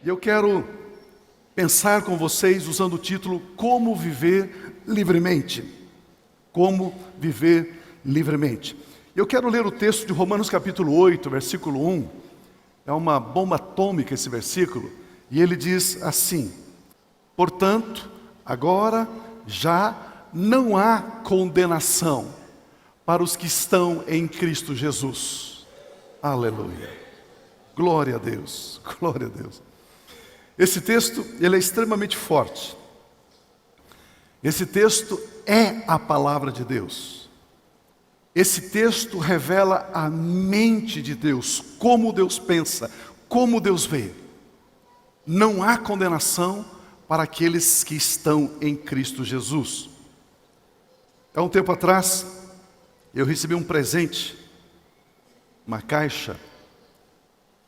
E eu quero pensar com vocês usando o título Como Viver Livremente. Como Viver Livremente. Eu quero ler o texto de Romanos capítulo 8, versículo 1. É uma bomba atômica esse versículo. E ele diz assim: portanto, agora já não há condenação para os que estão em Cristo Jesus. Aleluia. Glória a Deus. Glória a Deus. Esse texto, ele é extremamente forte. Esse texto é a palavra de Deus. Esse texto revela a mente de Deus, como Deus pensa, como Deus vê. Não há condenação para aqueles que estão em Cristo Jesus. Há um tempo atrás, eu recebi um presente, uma caixa,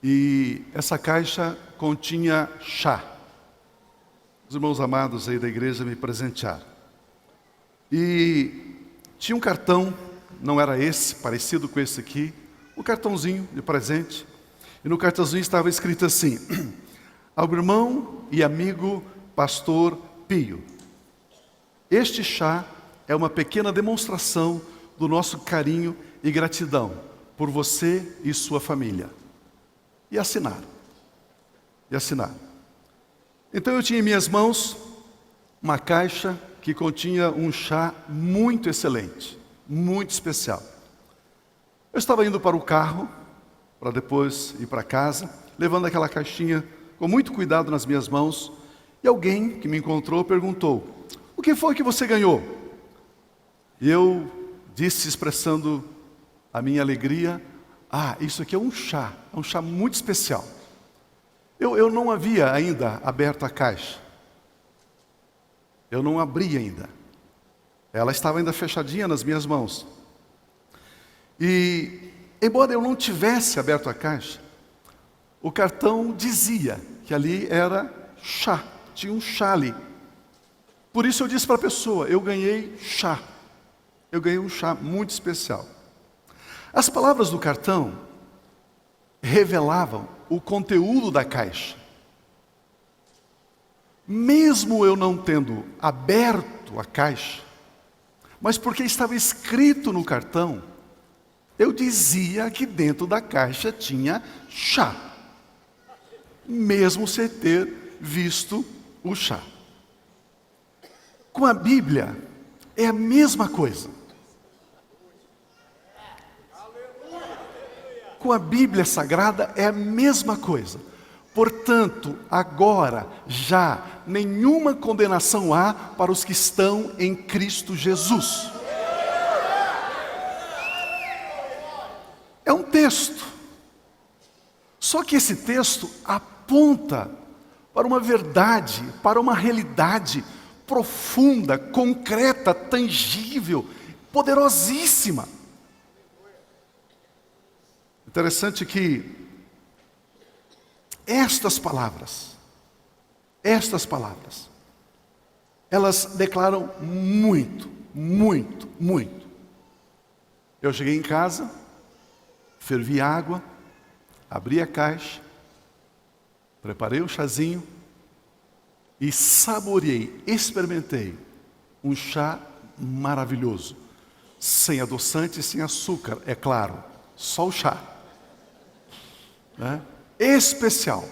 e essa caixa continha chá. Os irmãos amados aí da igreja me presentearam. E tinha um cartão, não era esse, parecido com esse aqui, um cartãozinho de presente. E no cartãozinho estava escrito assim: ao irmão e amigo pastor Pio, este chá é uma pequena demonstração do nosso carinho e gratidão por você e sua família. E assinaram. E assinaram. Então eu tinha em minhas mãos uma caixa que continha um chá muito excelente, muito especial. Eu estava indo para o carro, para depois ir para casa, levando aquela caixinha com muito cuidado nas minhas mãos, e alguém que me encontrou perguntou: o que foi que você ganhou? E eu disse, expressando a minha alegria: isso aqui é um chá muito especial. Eu não havia ainda aberto a caixa. Eu não abri ainda. Ela estava ainda fechadinha nas minhas mãos. E, embora eu não tivesse aberto a caixa, o cartão dizia que ali era chá, tinha um chá ali. Por isso eu disse para a pessoa: eu ganhei chá. Eu ganhei um chá muito especial. As palavras do cartão revelavam o conteúdo da caixa. Mesmo eu não tendo aberto a caixa, mas porque estava escrito no cartão, eu dizia que dentro da caixa tinha chá, mesmo sem ter visto o chá. Com a Bíblia é a mesma coisa. Com a Bíblia Sagrada é a mesma coisa. Portanto, agora já nenhuma condenação há para os que estão em Cristo Jesus. É um texto. Só que esse texto aponta para uma verdade, para uma realidade profunda, concreta, tangível, poderosíssima. Interessante que estas palavras, elas declaram muito, muito, muito. Eu cheguei em casa, fervi água, abri a caixa, preparei um chazinho e saboreei, experimentei um chá maravilhoso, sem adoçante e sem açúcar, é claro, só o chá. Especial,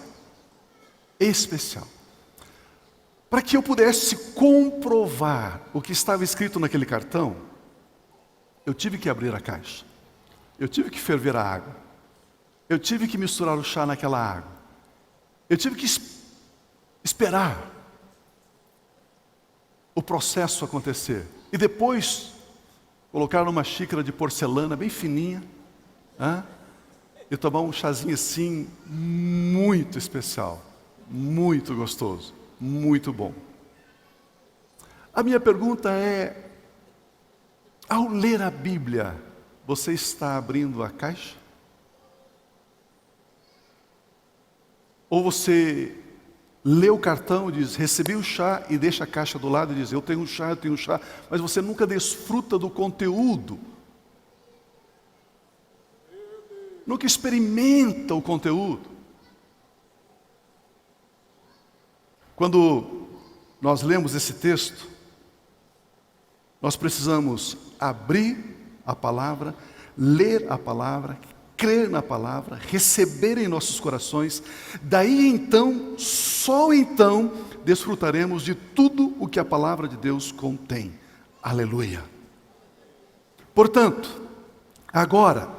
para que eu pudesse comprovar o que estava escrito naquele cartão. Eu tive que abrir a caixa, eu tive que ferver a água, eu tive que misturar o chá naquela água, eu tive que esperar o processo acontecer e depois colocar numa xícara de porcelana bem fininha, e tomar um chazinho assim, muito especial, muito gostoso, muito bom. A minha pergunta é: ao ler a Bíblia, você está abrindo a caixa? Ou você lê o cartão e diz: recebi o chá, e deixa a caixa do lado e diz: eu tenho um chá, mas você nunca desfruta do conteúdo. Nunca experimenta o conteúdo. Quando nós lemos esse texto, nós precisamos abrir a palavra, ler a palavra, crer na palavra, receber em nossos corações. Daí então, só então, desfrutaremos de tudo o que a palavra de Deus contém. Aleluia! Portanto, agora,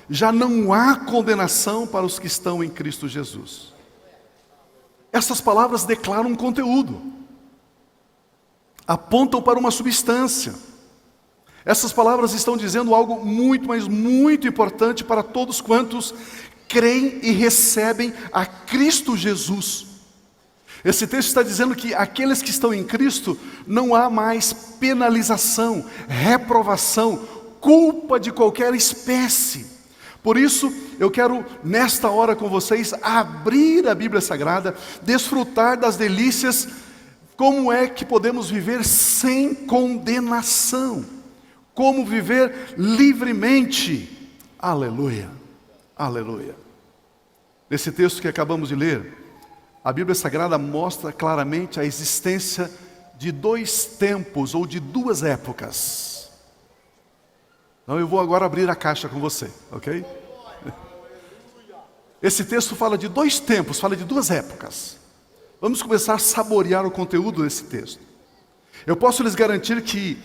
já não há condenação para os que estão em Cristo Jesus. Essas palavras declaram um conteúdo, apontam para uma substância. Essas palavras estão dizendo algo muito, mas muito importante para todos quantos creem e recebem a Cristo Jesus. Esse texto está dizendo que aqueles que estão em Cristo não há mais penalização, reprovação, culpa de qualquer espécie. Por isso, eu quero nesta hora com vocês abrir a Bíblia Sagrada, desfrutar das delícias, como é que podemos viver sem condenação, como viver livremente. Aleluia, aleluia. Nesse texto que acabamos de ler, a Bíblia Sagrada mostra claramente a existência de dois tempos ou de duas épocas. Então eu vou agora abrir a caixa com você, ok? Esse texto fala de dois tempos, fala de duas épocas. Vamos começar a saborear o conteúdo desse texto. Eu posso lhes garantir que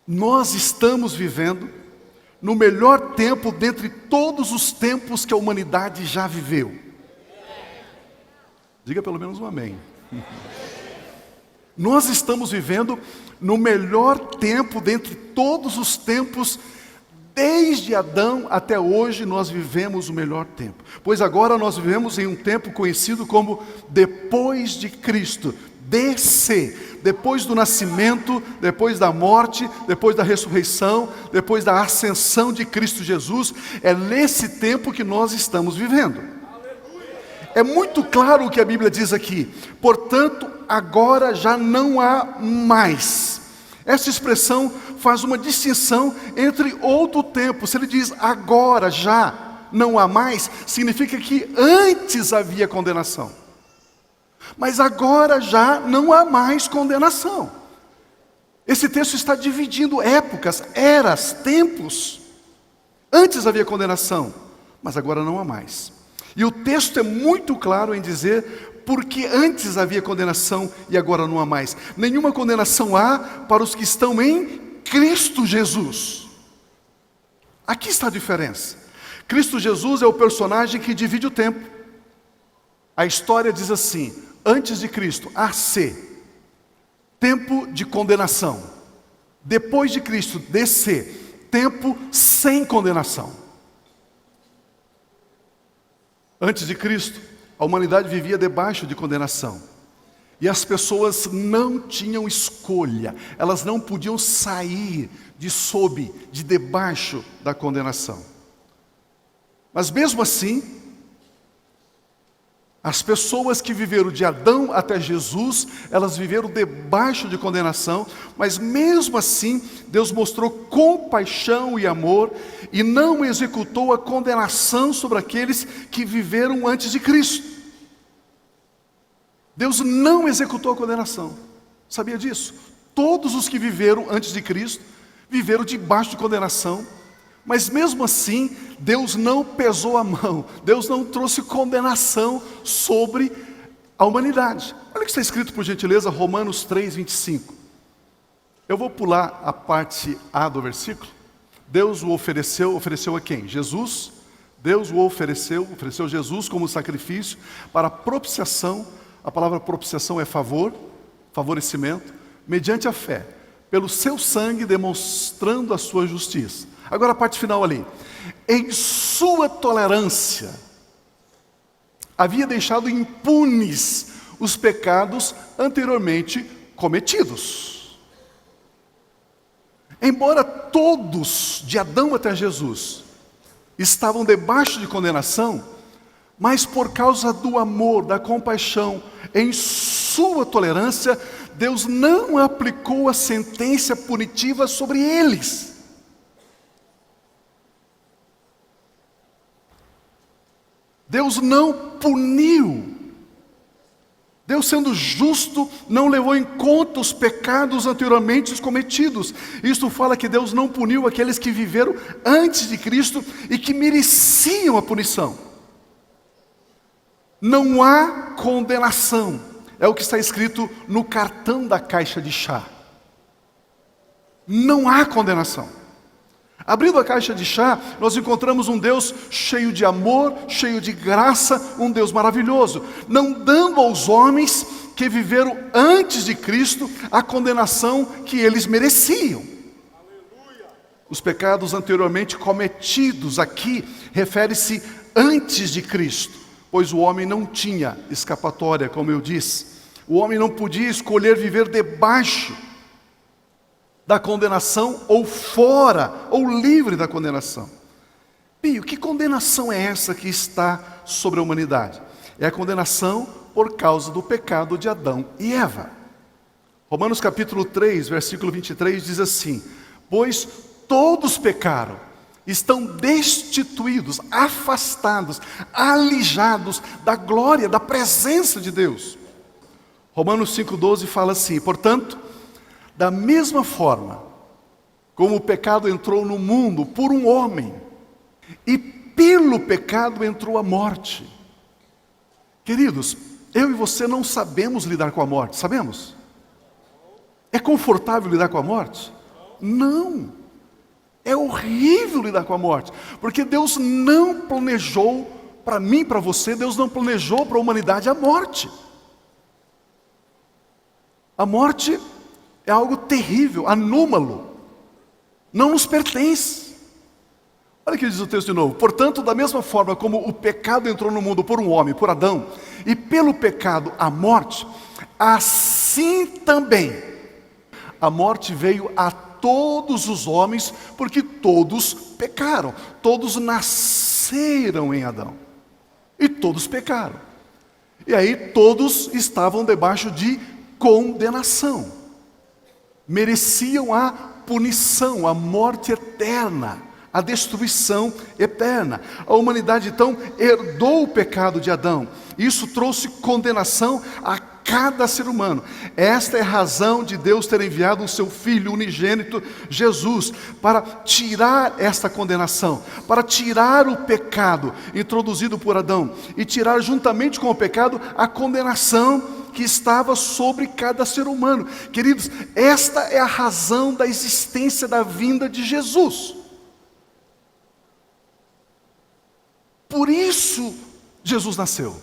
nós estamos vivendo no melhor tempo dentre todos os tempos que a humanidade já viveu. Diga pelo menos um amém. Nós estamos vivendo no melhor tempo dentre todos os tempos. Desde Adão até hoje nós vivemos o melhor tempo. Pois agora nós vivemos em um tempo conhecido como depois de Cristo. DC, depois do nascimento, depois da morte, depois da ressurreição, depois da ascensão de Cristo Jesus. É nesse tempo que nós estamos vivendo. É muito claro o que a Bíblia diz aqui. Portanto, agora já não há mais. Essa expressão faz uma distinção entre outro tempo. Se ele diz agora já não há mais, significa que antes havia condenação. Mas agora já não há mais condenação. Esse texto está dividindo épocas, eras, tempos. Antes havia condenação, mas agora não há mais. E o texto é muito claro em dizer porque antes havia condenação e agora não há mais. Nenhuma condenação há para os que estão em Cristo Jesus. Aqui está a diferença. Cristo Jesus é o personagem que divide o tempo. A história diz assim: antes de Cristo, AC, tempo de condenação. Depois de Cristo, DC, tempo sem condenação. Antes de Cristo, a humanidade vivia debaixo de condenação. E as pessoas não tinham escolha, elas não podiam sair de debaixo da condenação. Mas mesmo assim, as pessoas que viveram de Adão até Jesus, elas viveram debaixo de condenação, mas mesmo assim, Deus mostrou compaixão e amor e não executou a condenação sobre aqueles que viveram antes de Cristo. Deus não executou a condenação. Sabia disso? Todos os que viveram antes de Cristo, viveram debaixo de condenação, mas mesmo assim, Deus não pesou a mão, Deus não trouxe condenação sobre a humanidade. Olha o que está escrito, por gentileza, Romanos 3, 25. Eu vou pular a parte A do versículo. Deus o ofereceu a quem? Jesus. Deus o ofereceu Jesus como sacrifício para propiciação. A palavra propiciação é favor, favorecimento, mediante a fé, pelo seu sangue demonstrando a sua justiça. Agora a parte final ali. Em sua tolerância, havia deixado impunes os pecados anteriormente cometidos. Embora todos, de Adão até Jesus, estavam debaixo de condenação, mas por causa do amor, da compaixão, em sua tolerância, Deus não aplicou a sentença punitiva sobre eles. Deus não puniu. Deus, sendo justo, não levou em conta os pecados anteriormente cometidos. Isto fala que Deus não puniu aqueles que viveram antes de Cristo e que mereciam a punição. Não há condenação. É o que está escrito no cartão da caixa de chá. Não há condenação. Abrindo a caixa de chá, nós encontramos um Deus cheio de amor, cheio de graça, um Deus maravilhoso, não dando aos homens que viveram antes de Cristo a condenação que eles mereciam. Os pecados anteriormente cometidos aqui refere-se antes de Cristo, pois o homem não tinha escapatória, como eu disse. O homem não podia escolher viver debaixo da condenação, ou fora, ou livre da condenação. Pio, que condenação é essa que está sobre a humanidade? É a condenação por causa do pecado de Adão e Eva. Romanos capítulo 3, versículo 23 diz assim: pois todos pecaram, estão destituídos, afastados, alijados da glória, da presença de Deus. Romanos 5,12 fala assim: portanto, da mesma forma como o pecado entrou no mundo por um homem, e pelo pecado entrou a morte. Queridos, eu e você não sabemos lidar com a morte, sabemos? É confortável lidar com a morte? Não. É horrível lidar com a morte, porque Deus não planejou para mim, para você, Deus não planejou para a humanidade a morte. A morte é algo terrível, anômalo, não nos pertence. Olha o que diz o texto de novo: portanto, da mesma forma como o pecado entrou no mundo por um homem, por Adão, e pelo pecado a morte, assim também a morte veio a todos os homens, porque todos pecaram, todos nasceram em Adão, e todos pecaram. E aí todos estavam debaixo de condenação. Mereciam a punição, a morte eterna, a destruição eterna. A humanidade então herdou o pecado de Adão. Isso trouxe condenação a cada ser humano. Esta é a razão de Deus ter enviado o seu Filho unigênito, Jesus, para tirar esta condenação, para tirar o pecado introduzido por Adão e tirar juntamente com o pecado a condenação que estava sobre cada ser humano. Queridos, esta é a razão da existência da vinda de Jesus. Por isso Jesus nasceu.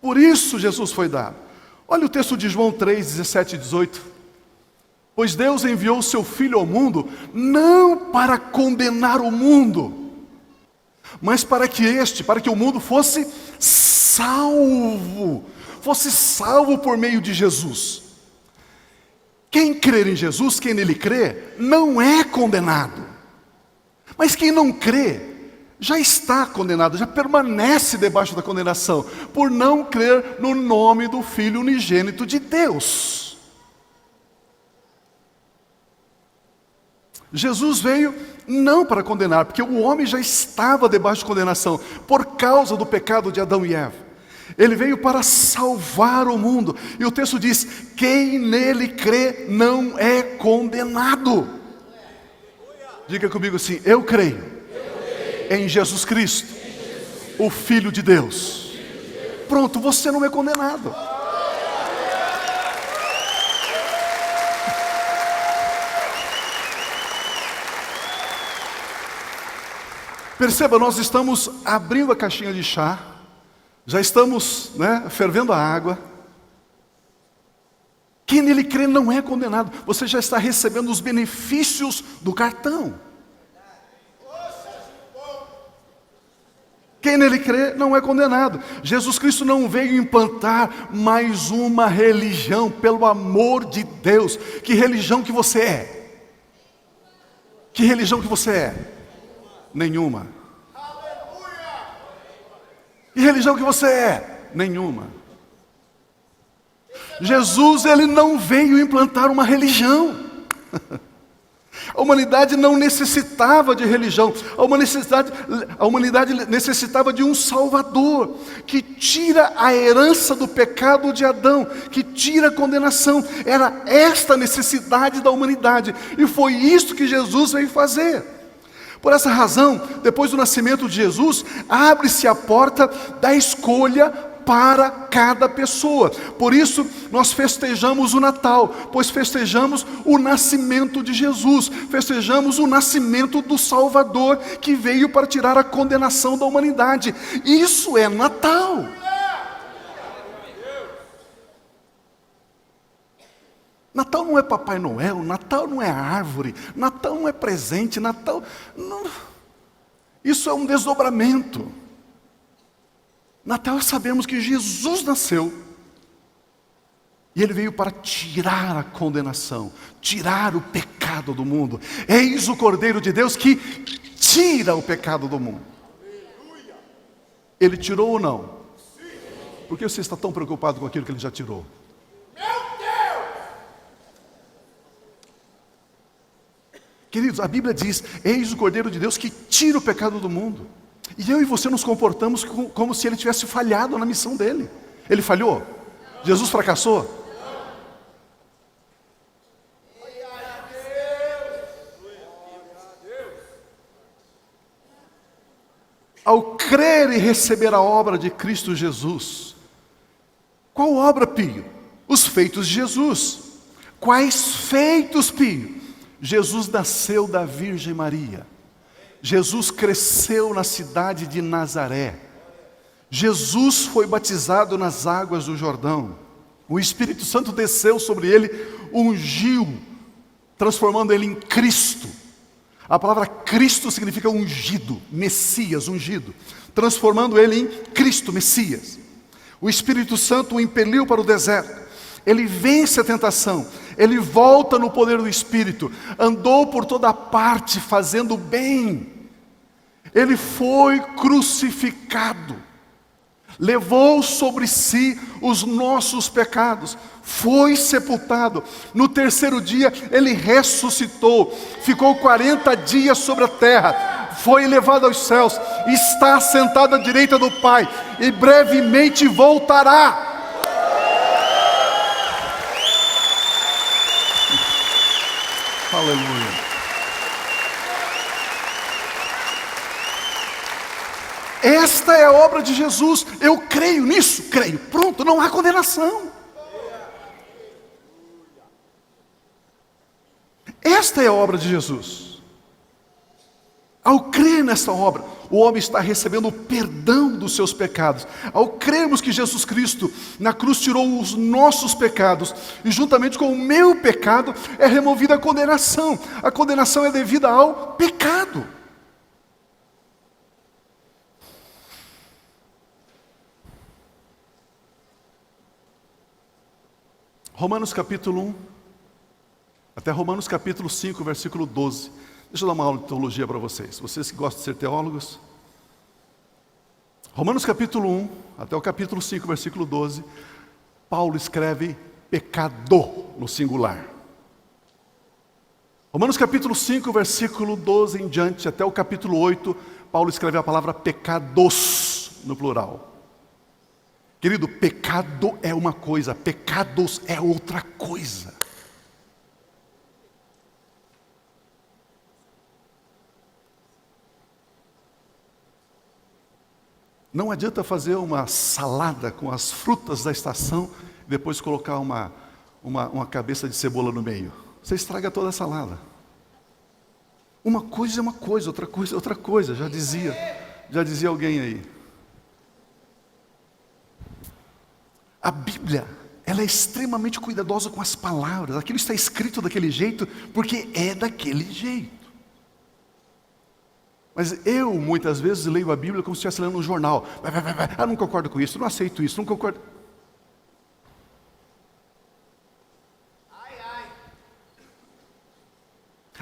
Por isso Jesus foi dado. Olha o texto de João 3, 17 e 18. Pois Deus enviou o seu Filho ao mundo, não para condenar o mundo, mas para que o mundo fosse salvo por meio de Jesus. Quem crer em Jesus, quem nele crê, não é condenado. Mas quem não crê, já está condenado, já permanece debaixo da condenação, por não crer no nome do Filho unigênito de Deus. Jesus veio não para condenar, porque o homem já estava debaixo de condenação, por causa do pecado de Adão e Eva. Ele veio para salvar o mundo. E o texto diz: quem nele crê não é condenado. Diga comigo assim: eu creio em Jesus Cristo, o Filho de Deus. Pronto, você não é condenado. Perceba, nós estamos abrindo a caixinha de chá, já estamos, fervendo a água. Quem nele crê não é condenado. Você já está recebendo os benefícios do cartão. Quem nele crê não é condenado. Jesus Cristo não veio implantar mais uma religião, pelo amor de Deus. Que religião que você é? Que religião que você é? Nenhuma. Que religião que você é? Nenhuma. Jesus, ele não veio implantar uma religião. A humanidade não necessitava de religião, a humanidade necessitava de um Salvador, que tira a herança do pecado de Adão, que tira a condenação. Era esta a necessidade da humanidade, e foi isso que Jesus veio fazer. Por essa razão, depois do nascimento de Jesus, abre-se a porta da escolha para cada pessoa. Por isso, nós festejamos o Natal, pois festejamos o nascimento de Jesus, festejamos o nascimento do Salvador, que veio para tirar a condenação da humanidade. Isso é Natal. Natal não é Papai Noel, Natal não é árvore, Natal não é presente, Natal não... Isso é um desdobramento. Natal sabemos que Jesus nasceu, e Ele veio para tirar a condenação, tirar o pecado do mundo. Eis o Cordeiro de Deus que tira o pecado do mundo. Ele tirou ou não? Por que você está tão preocupado com aquilo que Ele já tirou? Queridos, a Bíblia diz, eis o Cordeiro de Deus que tira o pecado do mundo. E eu e você nos comportamos como se Ele tivesse falhado na missão dele. Ele falhou? Jesus fracassou? Ao crer e receber a obra de Cristo Jesus. Qual obra, Pio? Os feitos de Jesus. Quais feitos, Pio? Jesus nasceu da Virgem Maria. Jesus cresceu na cidade de Nazaré. Jesus foi batizado nas águas do Jordão. O Espírito Santo desceu sobre ele, ungiu, transformando ele em Cristo. A palavra Cristo significa ungido, Messias, ungido. Transformando ele em Cristo, Messias. O Espírito Santo o impeliu para o deserto. Ele vence a tentação, ele volta no poder do Espírito, andou por toda parte fazendo bem. Ele foi crucificado, levou sobre si os nossos pecados, foi sepultado. No terceiro dia ele ressuscitou, ficou 40 dias sobre a terra, foi levado aos céus, está sentado à direita do Pai e brevemente voltará. Aleluia. Esta é a obra de Jesus. Eu creio nisso, creio. Pronto, não há condenação. Esta é a obra de Jesus. Ao crer nesta obra, o homem está recebendo o perdão dos seus pecados. Ao crermos que Jesus Cristo na cruz tirou os nossos pecados, e juntamente com o meu pecado é removida a condenação. A condenação é devida ao pecado. Romanos capítulo 1, até Romanos capítulo 5, versículo 12. Deixa eu dar uma aula de teologia para vocês. Vocês que gostam de ser teólogos. Romanos capítulo 1, até o capítulo 5, versículo 12. Paulo escreve pecado no singular. Romanos capítulo 5, versículo 12 em diante, até o capítulo 8, Paulo escreve a palavra pecados no plural. Querido, pecado é uma coisa, pecados é outra coisa. Não adianta fazer uma salada com as frutas da estação e depois colocar uma cabeça de cebola no meio. Você estraga toda a salada. Uma coisa é uma coisa, outra coisa é outra coisa, já dizia alguém aí. A Bíblia, ela é extremamente cuidadosa com as palavras. Aquilo está escrito daquele jeito, porque é daquele jeito. Mas eu, muitas vezes, leio a Bíblia como se estivesse lendo um jornal. Ah, não concordo com isso, não aceito isso, não concordo.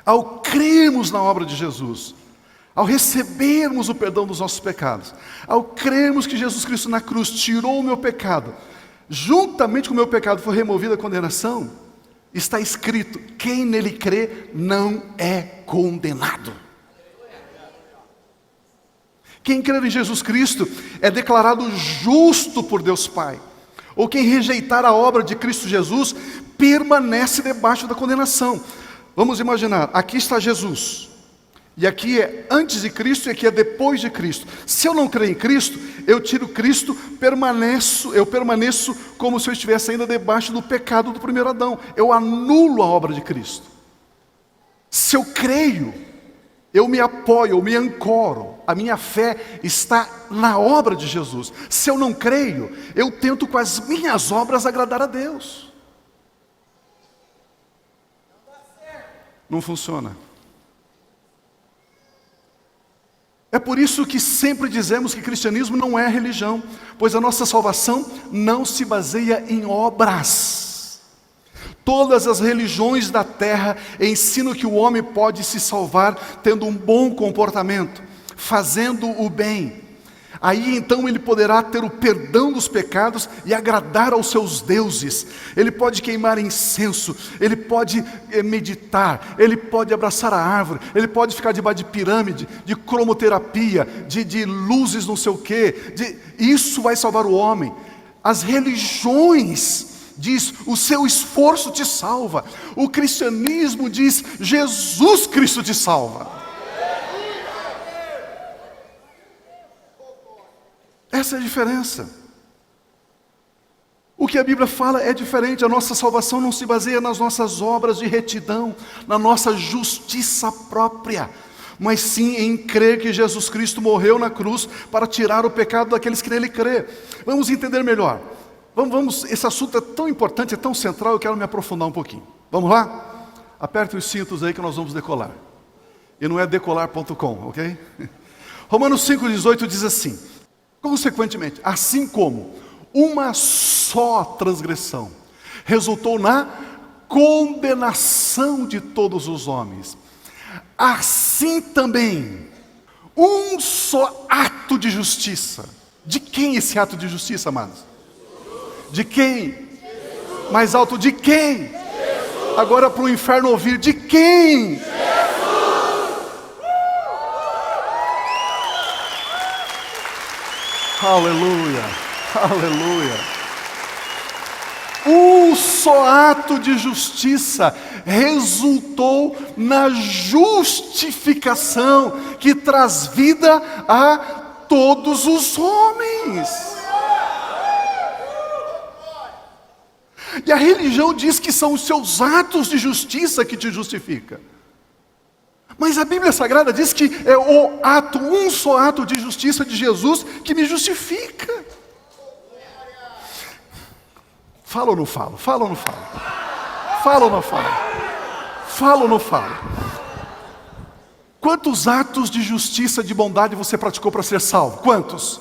Ao crermos na obra de Jesus, ao recebermos o perdão dos nossos pecados, ao crermos que Jesus Cristo na cruz tirou o meu pecado, juntamente com o meu pecado foi removida a condenação, está escrito: quem nele crê não é condenado. Quem crer em Jesus Cristo é declarado justo por Deus Pai. Ou quem rejeitar a obra de Cristo Jesus permanece debaixo da condenação. Vamos imaginar, aqui está Jesus, e aqui é antes de Cristo e aqui é depois de Cristo. Se eu não crer em Cristo, eu tiro Cristo, eu permaneço como se eu estivesse ainda debaixo do pecado do primeiro Adão. Eu anulo a obra de Cristo. Se eu creio, eu me apoio, eu me ancoro, a minha fé está na obra de Jesus. Se eu não creio, eu tento com as minhas obras agradar a Deus. Não funciona. É por isso que sempre dizemos que cristianismo não é religião, pois a nossa salvação não se baseia em obras. Todas as religiões da terra ensinam que o homem pode se salvar tendo um bom comportamento, fazendo o bem. Aí então ele poderá ter o perdão dos pecados e agradar aos seus deuses. Ele pode queimar incenso, ele pode meditar, ele pode abraçar a árvore, ele pode ficar debaixo de pirâmide, de cromoterapia, de luzes não sei o quê. Isso vai salvar o homem. As religiões diz: o seu esforço te salva. O cristianismo diz: Jesus Cristo te salva. Essa é a diferença. O que a Bíblia fala é diferente. A nossa salvação não se baseia nas nossas obras de retidão, na nossa justiça própria, mas sim em crer que Jesus Cristo morreu na cruz para tirar o pecado daqueles que nele crê. Vamos entender melhor. Vamos, esse assunto é tão importante, é tão central, eu quero me aprofundar um pouquinho. Vamos lá? Aperte os cintos aí que nós vamos decolar. E não é decolar.com, ok? Romanos 5,18 diz assim: consequentemente, assim como uma só transgressão resultou na condenação de todos os homens, assim também um só ato de justiça. De quem esse ato de justiça, amados? De quem? Jesus. Mais alto, de quem? Jesus. Agora para o inferno ouvir: de quem? Jesus. Aleluia, aleluia. Um só ato de justiça resultou na justificação que traz vida a todos os homens. E a religião diz que são os seus atos de justiça que te justifica. Mas a Bíblia Sagrada diz que é o ato, um só ato de justiça de Jesus que me justifica. Fala ou não falo? Fala ou não falo? Fala ou não falo? Fala ou não falo? Quantos atos de justiça, de bondade você praticou para ser salvo? Quantos?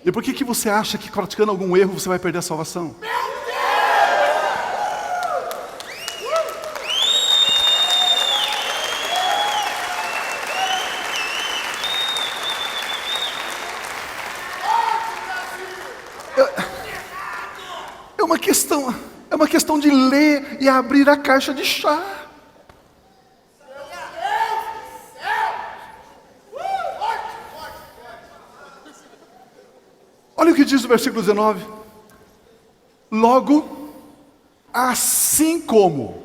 E por que você acha que praticando algum erro você vai perder a salvação? É uma questão de ler e abrir a caixa de chá. Olha o que diz o versículo 19. Logo, assim como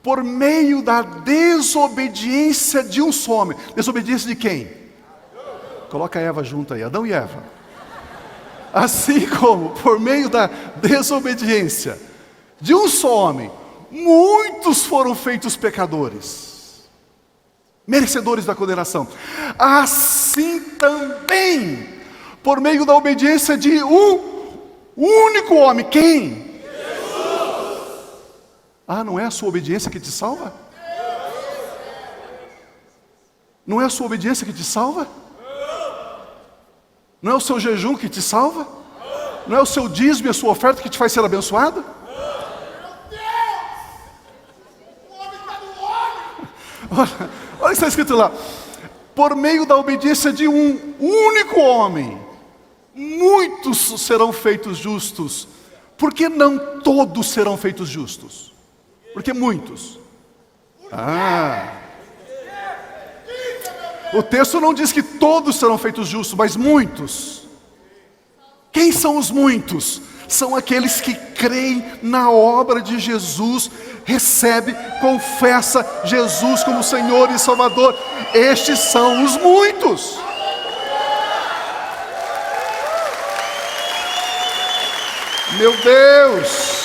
por meio da desobediência de um só homem. Desobediência de quem? Coloca Eva junto aí, Adão e Eva. Assim como por meio da desobediência de um só homem, muitos foram feitos pecadores, merecedores da condenação. Assim também, por meio da obediência de um único homem. Quem? Jesus. Ah, não é a sua obediência que te salva? Não é a sua obediência que te salva? Não é o seu jejum que te salva? Não é o seu dízimo e a sua oferta que te faz ser abençoado? Olha o que está escrito lá. Por meio da obediência de um único homem, muitos serão feitos justos. Por que não todos serão feitos justos? Porque muitos. O texto não diz que todos serão feitos justos, mas muitos. Quem são os muitos? São aqueles que creem na obra de Jesus, recebe, confessa Jesus como Senhor e Salvador. Estes são os muitos. Meu Deus!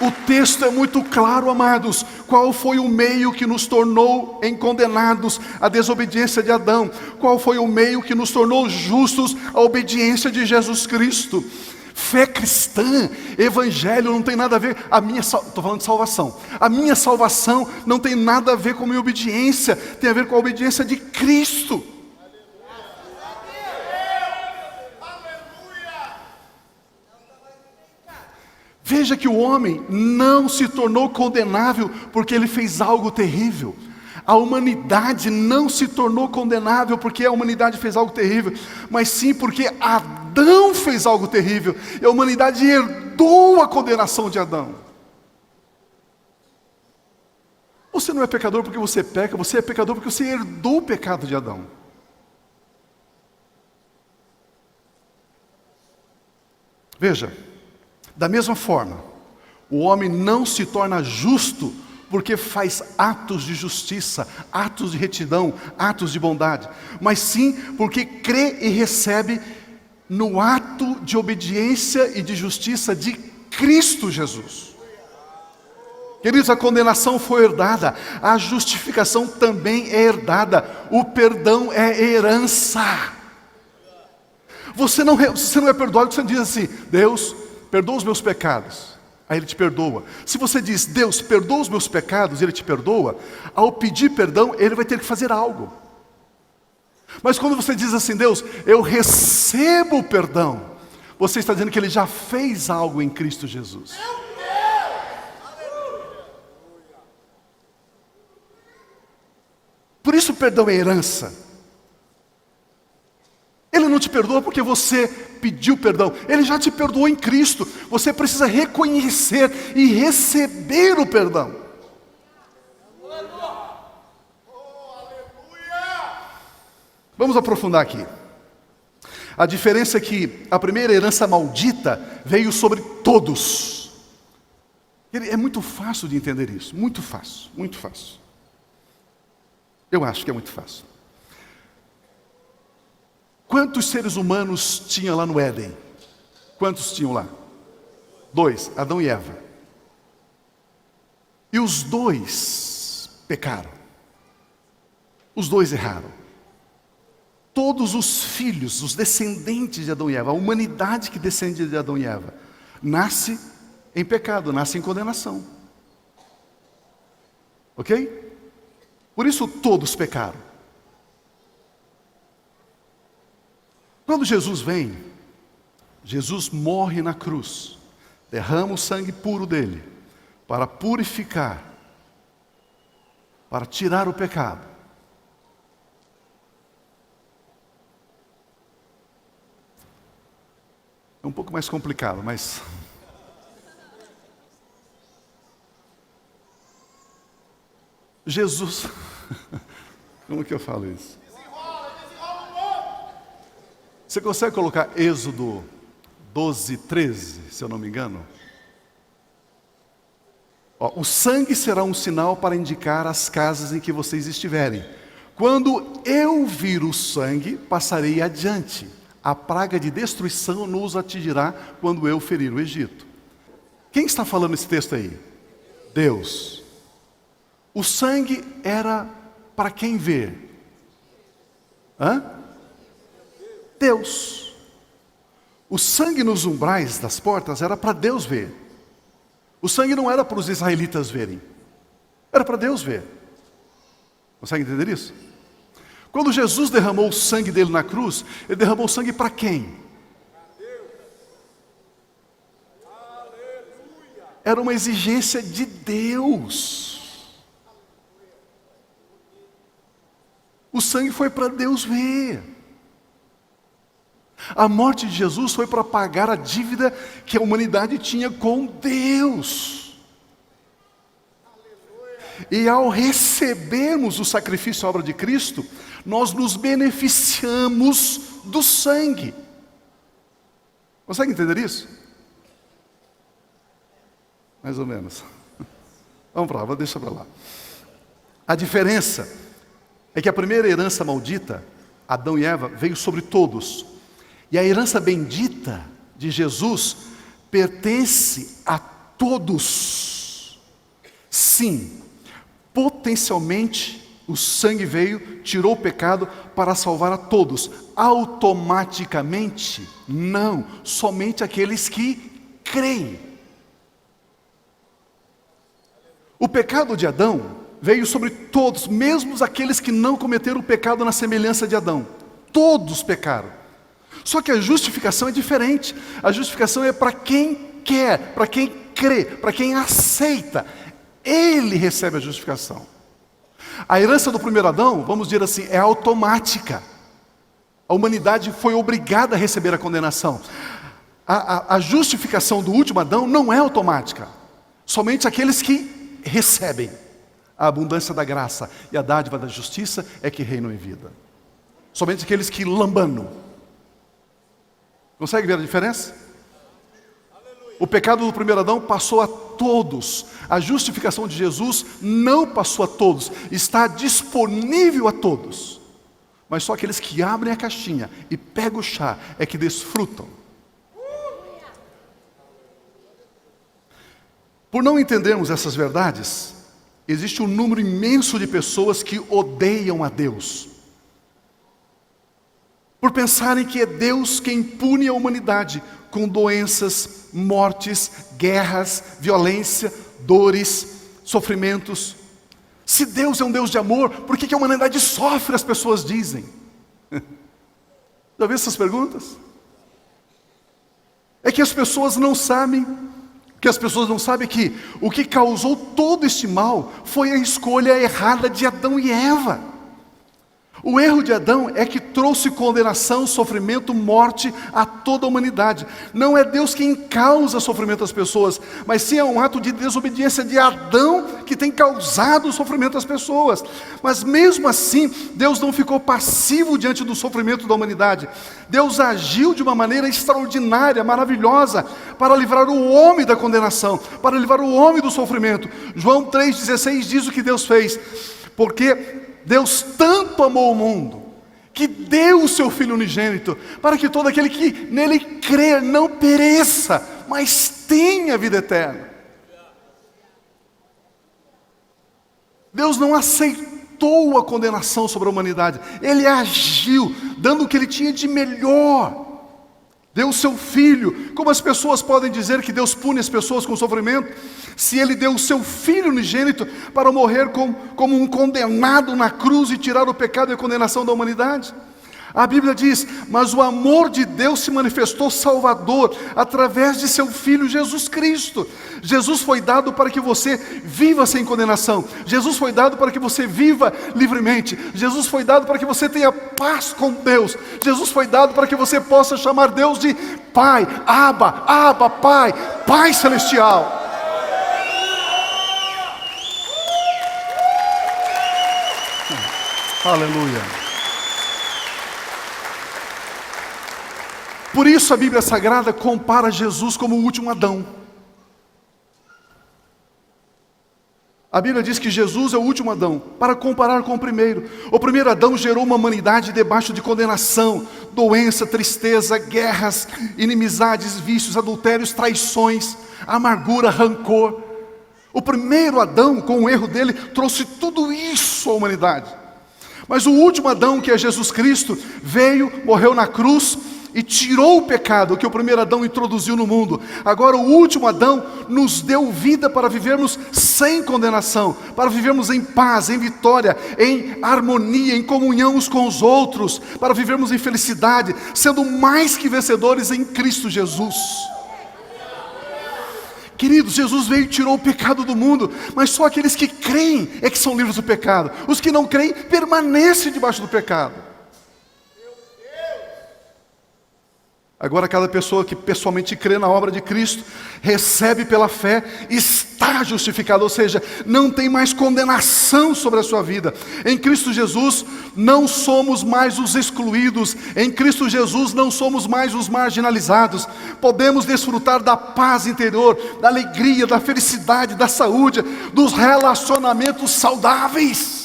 O texto é muito claro, amados. Qual foi o meio que nos tornou condenados? A desobediência de Adão. Qual foi o meio que nos tornou justos? A obediência de Jesus Cristo. Fé cristã, evangelho não tem nada a ver. Estou falando de salvação. A minha salvação não tem nada a ver com a minha obediência. Tem a ver com a obediência de Cristo. Veja que o homem não se tornou condenável porque ele fez algo terrível. A humanidade não se tornou condenável porque a humanidade fez algo terrível, mas sim porque Adão fez algo terrível e a humanidade herdou a condenação de Adão. Você não é pecador porque você peca, você é pecador porque você herdou o pecado de Adão. Veja, da mesma forma, o homem não se torna justo porque faz atos de justiça, atos de retidão, atos de bondade, mas sim porque crê e recebe no ato de obediência e de justiça de Cristo Jesus. Queridos, a condenação foi herdada, a justificação também é herdada, o perdão é herança. Você não é perdoado, você diz assim: Deus, perdoa os meus pecados. Aí Ele te perdoa. Se você diz: Deus, perdoa os meus pecados, Ele te perdoa. Ao pedir perdão, Ele vai ter que fazer algo. Mas quando você diz assim: Deus, eu recebo o perdão, você está dizendo que Ele já fez algo em Cristo Jesus. Por isso o perdão é herança. Ele não te perdoa porque você pediu perdão. Ele já te perdoou em Cristo. Você precisa reconhecer e receber o perdão. Vamos aprofundar aqui. A diferença é que a primeira herança maldita veio sobre todos. É muito fácil de entender isso. Muito fácil, muito fácil. Eu acho que é muito fácil. Quantos seres humanos tinha lá no Éden? Quantos tinham lá? 2, Adão e Eva. E os dois pecaram. Os dois erraram. Todos os filhos, os descendentes de Adão e Eva, a humanidade que descende de Adão e Eva, nasce em pecado, nasce em condenação. Ok? Por isso todos pecaram. Quando Jesus vem, Jesus morre na cruz, derrama o sangue puro dele, para purificar, para tirar o pecado. É um pouco mais complicado, mas... Jesus... Como que eu falo isso? Você consegue colocar Êxodo 12, 13, se eu não me engano? O sangue será um sinal para indicar as casas em que vocês estiverem. Quando eu vir o sangue, passarei adiante. A praga de destruição nos atingirá quando eu ferir o Egito. Quem está falando esse texto aí? Deus. O sangue era para quem ver? Deus. O sangue nos umbrais das portas era para Deus ver. O sangue não era para os israelitas verem. Era para Deus ver. Consegue entender isso? Quando Jesus derramou o sangue dele na cruz, Ele derramou o sangue para quem? Era uma exigência de Deus. O sangue foi para Deus ver. A morte de Jesus foi para pagar a dívida que a humanidade tinha com Deus. E ao recebermos o sacrifício e a obra de Cristo, nós nos beneficiamos do sangue. Consegue entender isso? Mais ou menos. Vamos para lá, deixa para lá. A diferença é que a primeira herança maldita, Adão e Eva, veio sobre todos. E a herança bendita de Jesus pertence a todos. Sim, potencialmente o sangue veio, tirou o pecado para salvar a todos. Automaticamente, não, somente aqueles que creem. O pecado de Adão veio sobre todos, mesmo aqueles que não cometeram o pecado na semelhança de Adão. Todos pecaram. Só que a justificação é diferente. A justificação é para quem quer, para quem crê, para quem aceita. Ele recebe a justificação. A herança do primeiro Adão, vamos dizer assim, é automática. A humanidade foi obrigada a receber a condenação. A justificação do último Adão não é automática. Somente aqueles que recebem a abundância da graça e a dádiva da justiça é que reinam em vida. Somente aqueles que lambanam. Consegue ver a diferença? O pecado do primeiro Adão passou a todos. A justificação de Jesus não passou a todos. Está disponível a todos. Mas só aqueles que abrem a caixinha e pegam o chá é que desfrutam. Por não entendermos essas verdades, existe um número imenso de pessoas que odeiam a Deus. Por pensarem que é Deus quem pune a humanidade com doenças, mortes, guerras, violência, dores, sofrimentos. Se Deus é um Deus de amor, por que a humanidade sofre, as pessoas dizem? Já viu essas perguntas? É que as pessoas não sabem, que o que causou todo este mal foi a escolha errada de Adão e Eva. O erro de Adão é que trouxe condenação, sofrimento, morte a toda a humanidade. Não é Deus quem causa sofrimento às pessoas, mas sim é um ato de desobediência de Adão que tem causado sofrimento às pessoas. Mas mesmo assim, Deus não ficou passivo diante do sofrimento da humanidade. Deus agiu de uma maneira extraordinária, maravilhosa, para livrar o homem da condenação, para livrar o homem do sofrimento. João 3,16 diz o que Deus fez, porque Deus tanto amou o mundo, que deu o seu Filho unigênito, para que todo aquele que nele crer não pereça, mas tenha vida eterna. Deus não aceitou a condenação sobre a humanidade, Ele agiu, dando o que Ele tinha de melhor. Deu o seu Filho. Como as pessoas podem dizer que Deus pune as pessoas com sofrimento, se Ele deu o seu Filho unigênito para morrer como um condenado na cruz e tirar o pecado e a condenação da humanidade? A Bíblia diz, mas o amor de Deus se manifestou salvador através de seu Filho Jesus Cristo. Jesus foi dado para que você viva sem condenação. Jesus foi dado para que você viva livremente. Jesus foi dado para que você tenha paz com Deus. Jesus foi dado para que você possa chamar Deus de Pai, Abba, Pai, Pai Celestial. Aleluia. Por isso a Bíblia Sagrada compara Jesus como o último Adão. A Bíblia diz que Jesus é o último Adão, para comparar com o primeiro. O primeiro Adão gerou uma humanidade debaixo de condenação, doença, tristeza, guerras, inimizades, vícios, adultérios, traições, amargura, rancor. O primeiro Adão, com o erro dele, trouxe tudo isso à humanidade. Mas o último Adão, que é Jesus Cristo, veio, morreu na cruz e tirou o pecado que o primeiro Adão introduziu no mundo. Agora o último Adão nos deu vida para vivermos sem condenação, para vivermos em paz, em vitória, em harmonia, em comunhão uns com os outros, para vivermos em felicidade, sendo mais que vencedores em Cristo Jesus. Queridos, Jesus veio e tirou o pecado do mundo, mas só aqueles que creem é que são livres do pecado. Os que não creem permanecem debaixo do pecado. Agora cada pessoa que pessoalmente crê na obra de Cristo, recebe pela fé, está justificado, ou seja, não tem mais condenação sobre a sua vida. Em Cristo Jesus não somos mais os excluídos, em Cristo Jesus não somos mais os marginalizados. Podemos desfrutar da paz interior, da alegria, da felicidade, da saúde, dos relacionamentos saudáveis.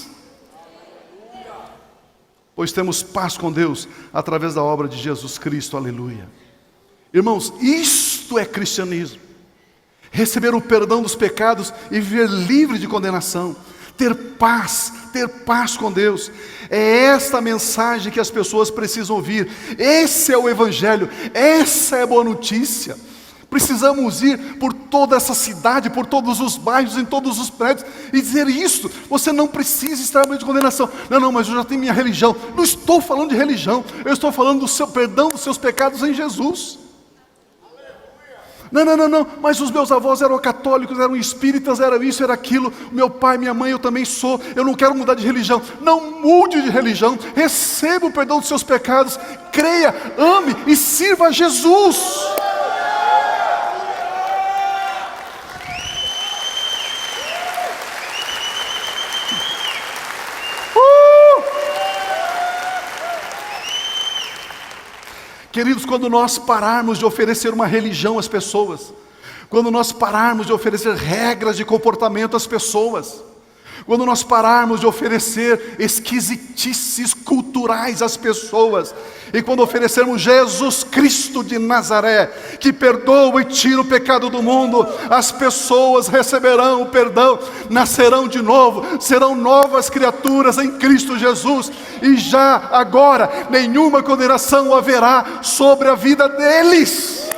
Pois temos paz com Deus através da obra de Jesus Cristo, aleluia. Irmãos, isto é cristianismo. Receber o perdão dos pecados e viver livre de condenação. Ter paz com Deus. É esta mensagem que as pessoas precisam ouvir. Esse é o Evangelho, essa é a boa notícia. Precisamos ir por toda essa cidade, por todos os bairros, em todos os prédios, e dizer isso. Você não precisa estar livre de condenação. Não, mas eu já tenho minha religião. Não estou falando de religião, eu estou falando do seu perdão dos seus pecados em Jesus. Não, mas os meus avós eram católicos, eram espíritas, era isso, era aquilo. Meu pai, minha mãe, eu também sou. Eu não quero mudar de religião. Não mude de religião. Receba o perdão dos seus pecados. Creia, ame e sirva a Jesus. Queridos, quando nós pararmos de oferecer uma religião às pessoas, quando nós pararmos de oferecer regras de comportamento às pessoas, quando nós pararmos de oferecer esquisitices culturais às pessoas, e quando oferecermos Jesus Cristo de Nazaré, que perdoa e tira o pecado do mundo, as pessoas receberão o perdão, nascerão de novo, serão novas criaturas em Cristo Jesus, e já agora nenhuma condenação haverá sobre a vida deles.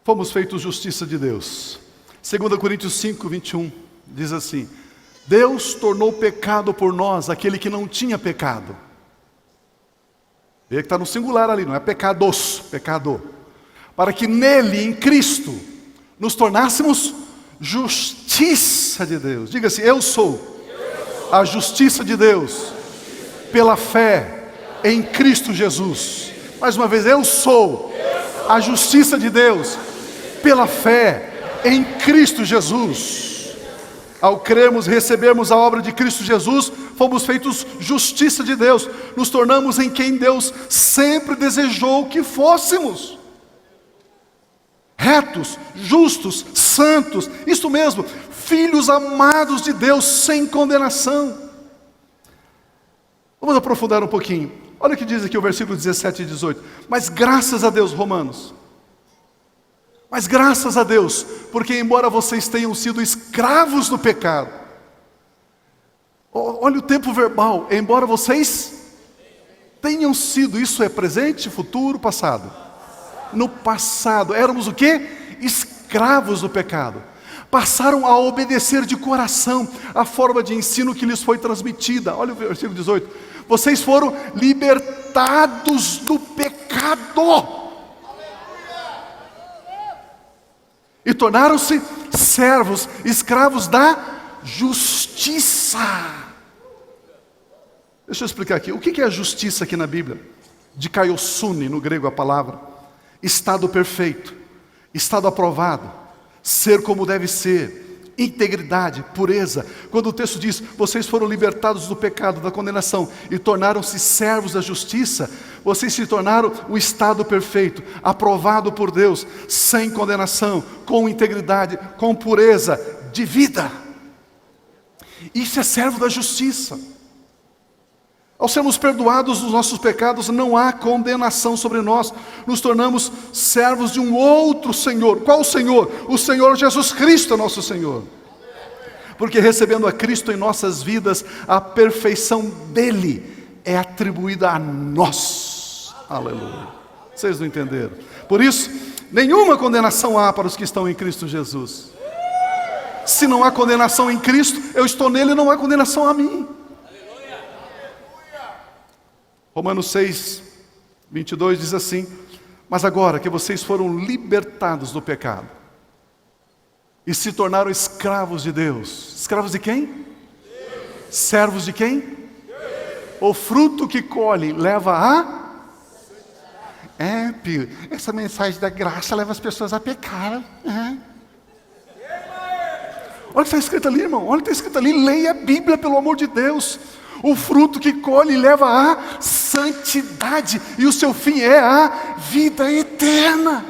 Fomos feitos justiça de Deus. 2 Coríntios 5, 21, diz assim: Deus tornou pecado por nós aquele que não tinha pecado. Vê que está no singular ali, não é pecados, pecado. Para que nele, em Cristo, nos tornássemos justiça de Deus. Diga assim: eu sou a justiça de Deus pela fé em Cristo Jesus. Mais uma vez, eu sou a justiça de Deus pela fé em Cristo Jesus. Ao crermos, recebermos a obra de Cristo Jesus, fomos feitos justiça de Deus, nos tornamos em quem Deus sempre desejou que fôssemos: retos, justos, santos, isso mesmo, filhos amados de Deus, sem condenação. Vamos aprofundar um pouquinho. Olha o que diz aqui o versículo 17 e 18. Mas graças a Deus, Romanos, mas graças a Deus, porque embora vocês tenham sido escravos do pecado, olha o tempo verbal, embora vocês tenham sido, isso é presente, futuro, passado. No passado, éramos o quê? Escravos do pecado. Passaram a obedecer de coração a forma de ensino que lhes foi transmitida. Olha o versículo 18. Vocês foram libertados do pecado e tornaram-se servos, escravos da justiça. Deixa eu explicar aqui. O que é a justiça aqui na Bíblia? Dikaiosune, no grego a palavra. Estado perfeito, estado aprovado, ser como deve ser, integridade, pureza. Quando o texto diz, vocês foram libertados do pecado, da condenação, e tornaram-se servos da justiça, vocês se tornaram o estado perfeito, aprovado por Deus, sem condenação, com integridade, com pureza de vida. Isso é servo da justiça. Ao sermos perdoados dos nossos pecados, não há condenação sobre nós. Nos tornamos servos de um outro Senhor. Qual Senhor? O Senhor Jesus Cristo é nosso Senhor. Porque recebendo a Cristo em nossas vidas, a perfeição dele é atribuída a nós. Aleluia. Vocês não entenderam? Por isso, nenhuma condenação há para os que estão em Cristo Jesus. Se não há condenação em Cristo, eu estou nele e não há condenação a mim. Romanos 6, 22 diz assim: mas agora que vocês foram libertados do pecado e se tornaram escravos de Deus. Escravos de quem? Servos de quem? O fruto que colhe leva a... Pio, essa mensagem da graça leva as pessoas a pecar. Olha o que está escrito ali, irmão. Olha o que está escrito ali. Leia a Bíblia, pelo amor de Deus. O fruto que colhe leva à santidade. E o seu fim é a vida eterna.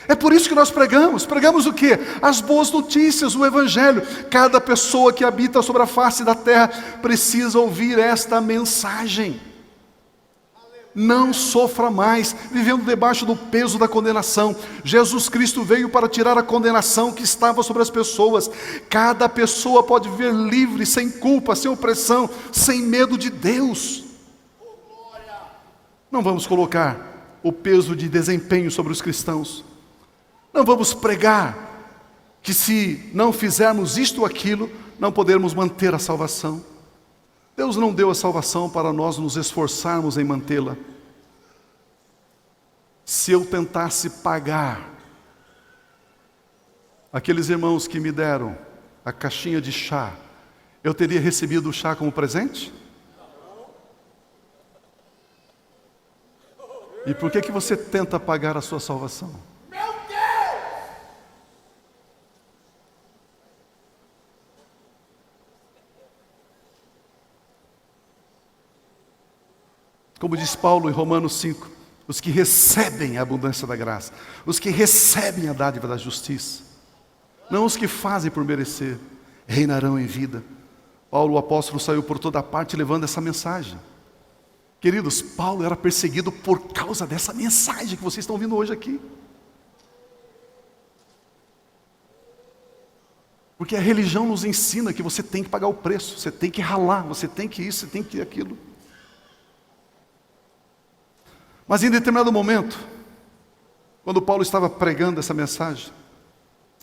É por isso que nós pregamos. Pregamos o quê? As boas notícias, o Evangelho. Cada pessoa que habita sobre a face da terra precisa ouvir esta mensagem. Não sofra mais, vivendo debaixo do peso da condenação. Jesus Cristo veio para tirar a condenação que estava sobre as pessoas. Cada pessoa pode viver livre, sem culpa, sem opressão, sem medo de Deus. Não vamos colocar o peso de desempenho sobre os cristãos. Não vamos pregar que se não fizermos isto ou aquilo, não podermos manter a salvação. Deus não deu a salvação para nós nos esforçarmos em mantê-la. Se eu tentasse pagar aqueles irmãos que me deram a caixinha de chá, eu teria recebido o chá como presente? E por que você tenta pagar a sua salvação? Como diz Paulo em Romanos 5, os que recebem a abundância da graça, os que recebem a dádiva da justiça, não os que fazem por merecer, reinarão em vida. Paulo, o apóstolo, saiu por toda parte levando essa mensagem. Queridos, Paulo era perseguido por causa dessa mensagem que vocês estão ouvindo hoje aqui. Porque a religião nos ensina que você tem que pagar o preço, você tem que ralar, você tem que isso, você tem que aquilo. Mas em determinado momento, quando Paulo estava pregando essa mensagem,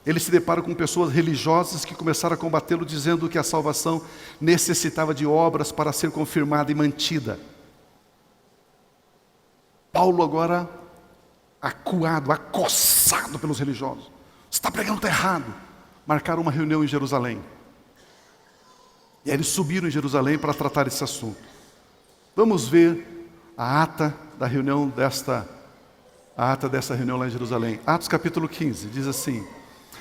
ele se depara com pessoas religiosas que começaram a combatê-lo, dizendo que a salvação necessitava de obras para ser confirmada e mantida. Paulo agora, acuado, acossado pelos religiosos. Você está pregando, está errado. Marcaram uma reunião em Jerusalém. E aí eles subiram em Jerusalém para tratar esse assunto. Vamos ver a ata dessa reunião lá em Jerusalém. Atos capítulo 15, diz assim: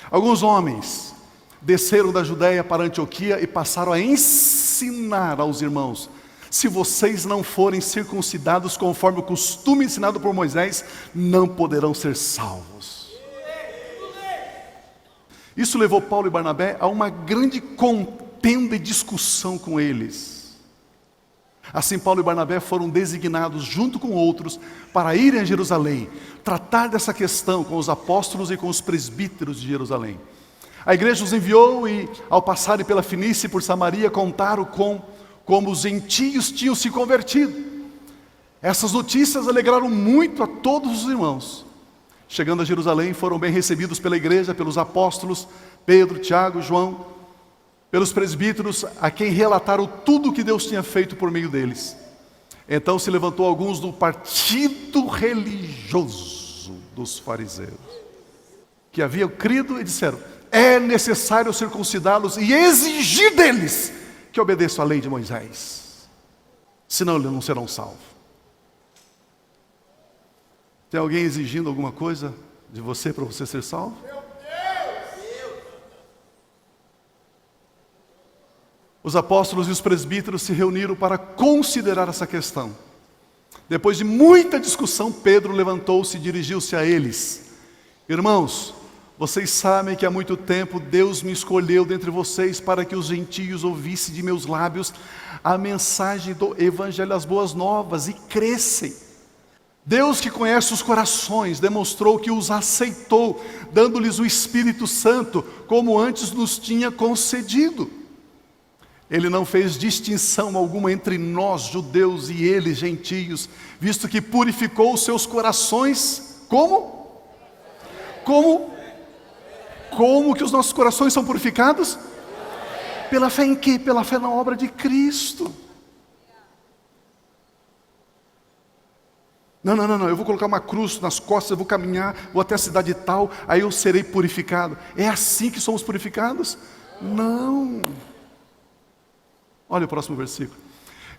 alguns homens desceram da Judéia para Antioquia e passaram a ensinar aos irmãos: se vocês não forem circuncidados conforme o costume ensinado por Moisés, não poderão ser salvos. Isso levou Paulo e Barnabé a uma grande contenda e discussão com eles. Assim, Paulo e Barnabé foram designados, junto com outros, para irem a Jerusalém, tratar dessa questão com os apóstolos e com os presbíteros de Jerusalém. A igreja os enviou e, ao passarem pela Fenícia e por Samaria, contaram como os gentios tinham se convertido. Essas notícias alegraram muito a todos os irmãos. Chegando a Jerusalém, foram bem recebidos pela igreja, pelos apóstolos, Pedro, Tiago, João, pelos presbíteros, a quem relataram tudo o que Deus tinha feito por meio deles. Então se levantou alguns do partido religioso dos fariseus, que haviam crido e disseram: é necessário circuncidá-los e exigir deles que obedeçam à lei de Moisés, senão eles não serão salvos. Tem alguém exigindo alguma coisa de você para você ser salvo? Os apóstolos e os presbíteros se reuniram para considerar essa questão. Depois de muita discussão, Pedro levantou-se e dirigiu-se a eles: irmãos, vocês sabem que há muito tempo Deus me escolheu dentre vocês para que os gentios ouvissem de meus lábios a mensagem do Evangelho, as boas novas, e crescem. Deus, que conhece os corações, demonstrou que os aceitou, dando-lhes o Espírito Santo, como antes nos tinha concedido. Ele não fez distinção alguma entre nós, judeus, e eles, gentios, visto que purificou os seus corações. Como? Como que os nossos corações são purificados? Pela fé em quê? Pela fé na obra de Cristo. Não, eu vou colocar uma cruz nas costas, eu vou caminhar, vou até a cidade tal, aí eu serei purificado. É assim que somos purificados? Não. Olha o próximo versículo.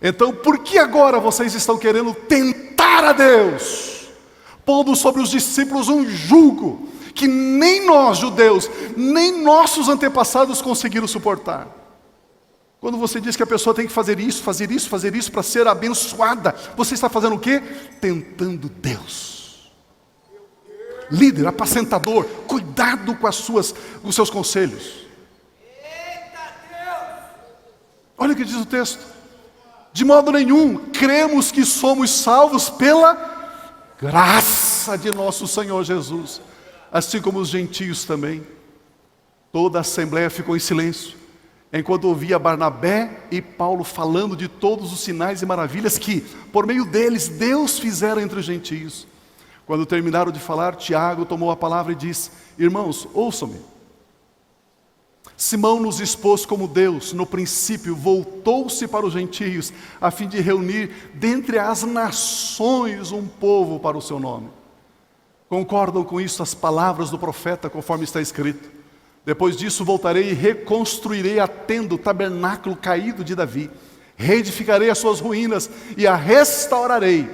Então, por que agora vocês estão querendo tentar a Deus, pondo sobre os discípulos um jugo que nem nós, judeus, nem nossos antepassados conseguiram suportar? Quando você diz que a pessoa tem que fazer isso para ser abençoada, você está fazendo o quê? Tentando Deus. Líder, apacentador, cuidado com os seus conselhos. Olha o que diz o texto. De modo nenhum, cremos que somos salvos pela graça de nosso Senhor Jesus, assim como os gentios também. Toda a assembleia ficou em silêncio, enquanto ouvia Barnabé e Paulo falando de todos os sinais e maravilhas que, por meio deles, Deus fizera entre os gentios. Quando terminaram de falar, Tiago tomou a palavra e disse: irmãos, ouçam-me. Simão nos expôs como Deus, no princípio, voltou-se para os gentios, a fim de reunir dentre as nações um povo para o seu nome. Concordam com isso as palavras do profeta, conforme está escrito: depois disso voltarei e reconstruirei a tenda, o tabernáculo caído de Davi, reedificarei as suas ruínas e a restaurarei.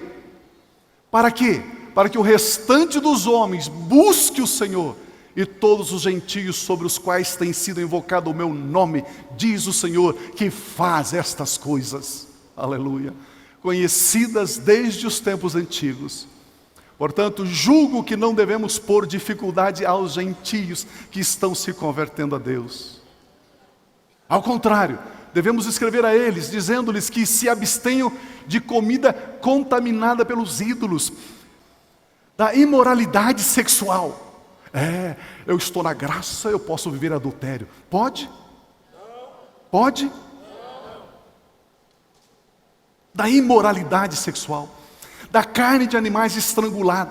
Para quê? Para que o restante dos homens busque o Senhor, e todos os gentios sobre os quais tem sido invocado o meu nome, diz o Senhor, que faz estas coisas, aleluia, conhecidas desde os tempos antigos. Portanto, julgo que não devemos pôr dificuldade aos gentios que estão se convertendo a Deus. Ao contrário, devemos escrever a eles, dizendo-lhes que se abstenham de comida contaminada pelos ídolos, da imoralidade sexual. Eu estou na graça, eu posso viver adultério. Pode? Pode? Da imoralidade sexual, da carne de animais estrangulada,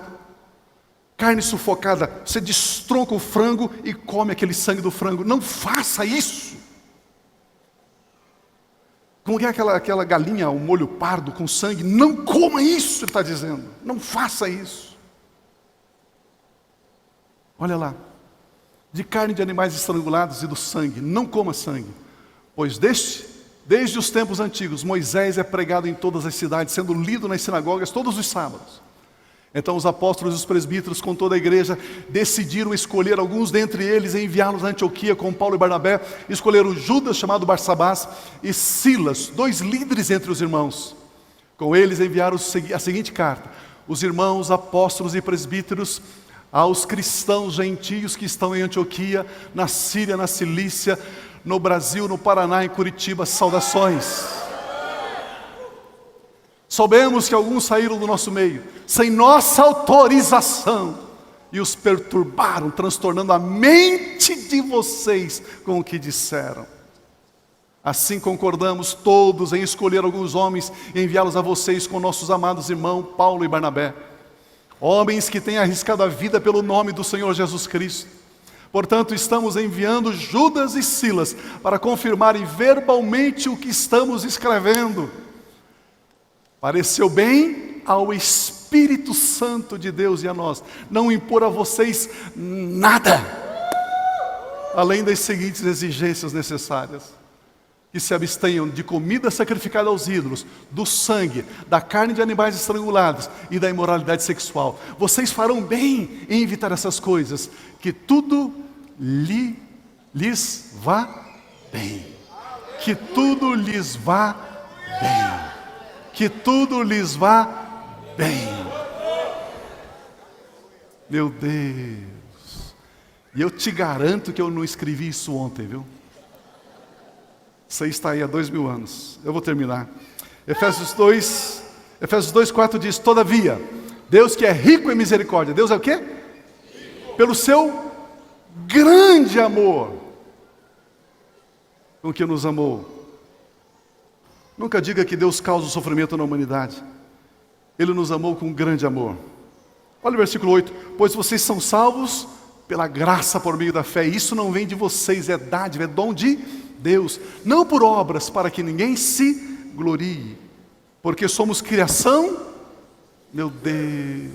carne sufocada. Você destronca o frango e come aquele sangue do frango. Não faça isso. Como é aquela galinha, o molho pardo com sangue? Não coma isso, ele está dizendo. Não faça isso. Olha lá, de carne de animais estrangulados e do sangue, não coma sangue, pois desde os tempos antigos, Moisés é pregado em todas as cidades, sendo lido nas sinagogas todos os sábados. Então os apóstolos e os presbíteros, com toda a igreja, decidiram escolher alguns dentre eles e enviá-los a Antioquia com Paulo e Barnabé. Escolheram Judas, chamado Barsabás, e Silas, 2 líderes entre os irmãos. Com eles enviaram a seguinte carta: os irmãos, apóstolos e presbíteros, aos cristãos gentios que estão em Antioquia, na Síria, na Cilícia, no Brasil, no Paraná, em Curitiba, saudações. Soubemos que alguns saíram do nosso meio, sem nossa autorização, e os perturbaram, transtornando a mente de vocês com o que disseram. Assim concordamos todos em escolher alguns homens e enviá-los a vocês com nossos amados irmãos Paulo e Barnabé, homens que têm arriscado a vida pelo nome do Senhor Jesus Cristo. Portanto, estamos enviando Judas e Silas para confirmarem verbalmente o que estamos escrevendo. Pareceu bem ao Espírito Santo de Deus e a nós não impor a vocês nada, além das seguintes exigências necessárias: que se abstenham de comida sacrificada aos ídolos, do sangue, da carne de animais estrangulados e da imoralidade sexual. Vocês farão bem em evitar essas coisas, que tudo lhes vá bem. Que tudo lhes vá bem. Que tudo lhes vá bem. Meu Deus. E eu te garanto que eu não escrevi isso ontem, viu? Isso aí está aí há 2000 anos. Eu vou terminar. Efésios 2:4 diz: todavia, Deus que é rico em misericórdia. Deus é o quê? Rico. Pelo seu grande amor com que nos amou. Nunca diga que Deus causa o sofrimento na humanidade. Ele nos amou com grande amor. Olha o versículo 8. Pois vocês são salvos pela graça por meio da fé. Isso não vem de vocês, é dádiva, é dom de Deus, não por obras, para que ninguém se glorie, porque somos criação, meu Deus,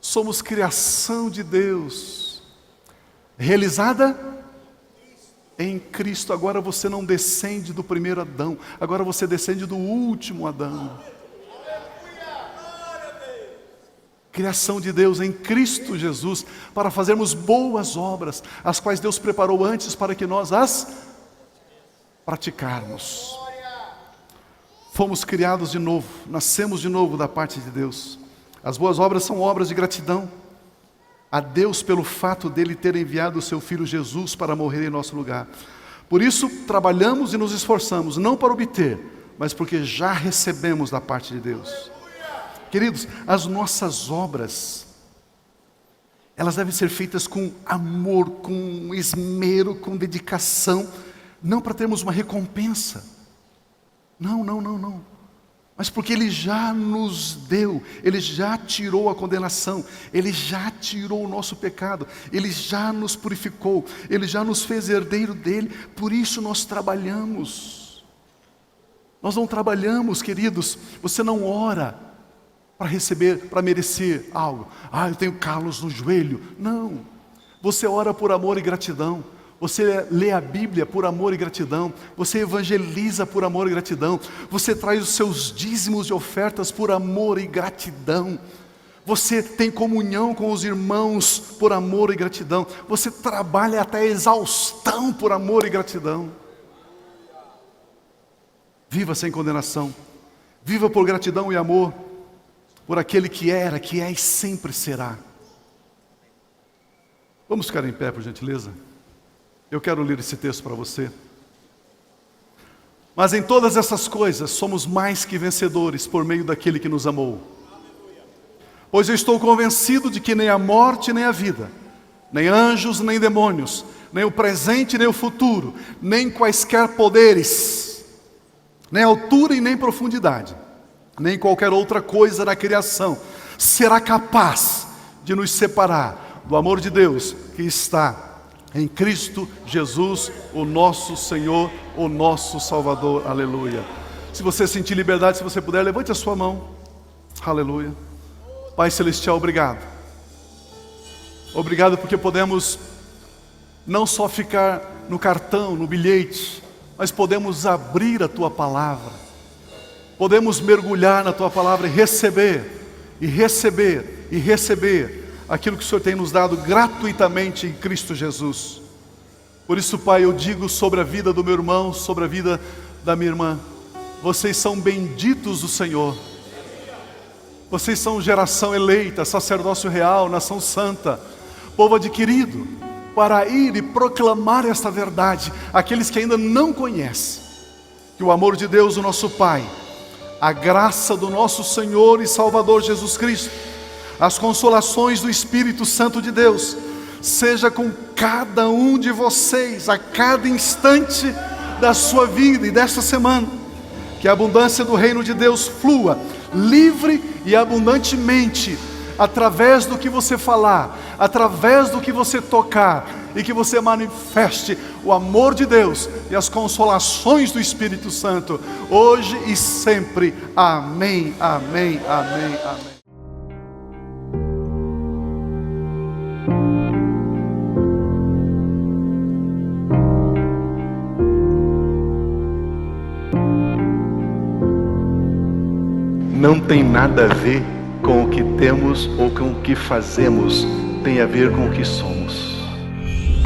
somos criação de Deus, realizada em Cristo. Agora você não descende do primeiro Adão, agora você descende do último Adão. Criação de Deus em Cristo Jesus, para fazermos boas obras, as quais Deus preparou antes para que nós as praticarmos. Fomos criados de novo, nascemos de novo da parte de Deus. As boas obras são obras de gratidão a Deus pelo fato dele ter enviado o seu Filho Jesus para morrer em nosso lugar. Por isso trabalhamos e nos esforçamos, não para obter, mas porque já recebemos da parte de Deus. Queridos, as nossas obras, elas devem ser feitas com amor, com esmero, com dedicação, não para termos uma recompensa. Não. Mas porque Ele já nos deu, Ele já tirou a condenação, Ele já tirou o nosso pecado, Ele já nos purificou, Ele já nos fez herdeiro dEle, por isso nós trabalhamos. Nós não trabalhamos, queridos, você não ora para receber, para merecer algo. Eu tenho calos no joelho. Não, você ora por amor e gratidão. Você lê a Bíblia por amor e gratidão. Você evangeliza por amor e gratidão. Você traz os seus dízimos e ofertas por amor e gratidão. Você tem comunhão com os irmãos por amor e gratidão. Você trabalha até a exaustão por amor e gratidão. Viva sem condenação. Viva por gratidão e amor por aquele que era, que é e sempre será. Vamos ficar em pé, por gentileza? Eu quero ler esse texto para você. Mas em todas essas coisas somos mais que vencedores por meio daquele que nos amou. Pois eu estou convencido de que nem a morte nem a vida, nem anjos nem demônios, nem o presente nem o futuro, nem quaisquer poderes, nem altura e nem profundidade, nem qualquer outra coisa na criação será capaz de nos separar do amor de Deus que está em Cristo Jesus, o nosso Senhor, o nosso Salvador. Aleluia. Se você sentir liberdade, se você puder, levante a sua mão. Aleluia. Pai Celestial, obrigado. Obrigado porque podemos não só ficar no cartão, no bilhete, mas podemos abrir a Tua Palavra. Podemos mergulhar na Tua Palavra e receber, e receber, e receber aquilo que o Senhor tem nos dado gratuitamente em Cristo Jesus. Por isso, Pai, eu digo sobre a vida do meu irmão, sobre a vida da minha irmã: vocês são benditos do Senhor. Vocês são geração eleita, sacerdócio real, nação santa, povo adquirido, para ir e proclamar esta verdade àqueles que ainda não conhecem. Que o amor de Deus, o nosso Pai, a graça do nosso Senhor e Salvador Jesus Cristo, as consolações do Espírito Santo de Deus, seja com cada um de vocês, a cada instante da sua vida e desta semana. Que a abundância do reino de Deus flua, livre e abundantemente, através do que você falar, através do que você tocar, e que você manifeste o amor de Deus e as consolações do Espírito Santo, hoje e sempre. Amém, amém, amém, amém. Não tem nada a ver com o que temos ou com o que fazemos, tem a ver com o que somos.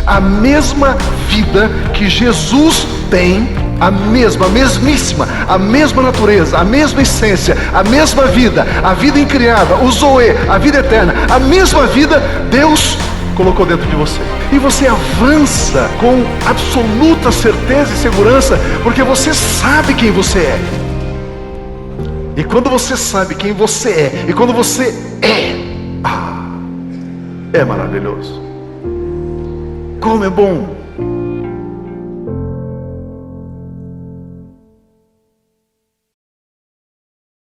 A mesma vida que Jesus tem, a mesmíssima, a mesma natureza, a mesma essência, a mesma vida, a vida incriada, o Zoe, a vida eterna, a mesma vida Deus colocou dentro de você. E você avança com absoluta certeza e segurança, porque você sabe quem você é. E quando você sabe quem você é, e quando você é maravilhoso. Como é bom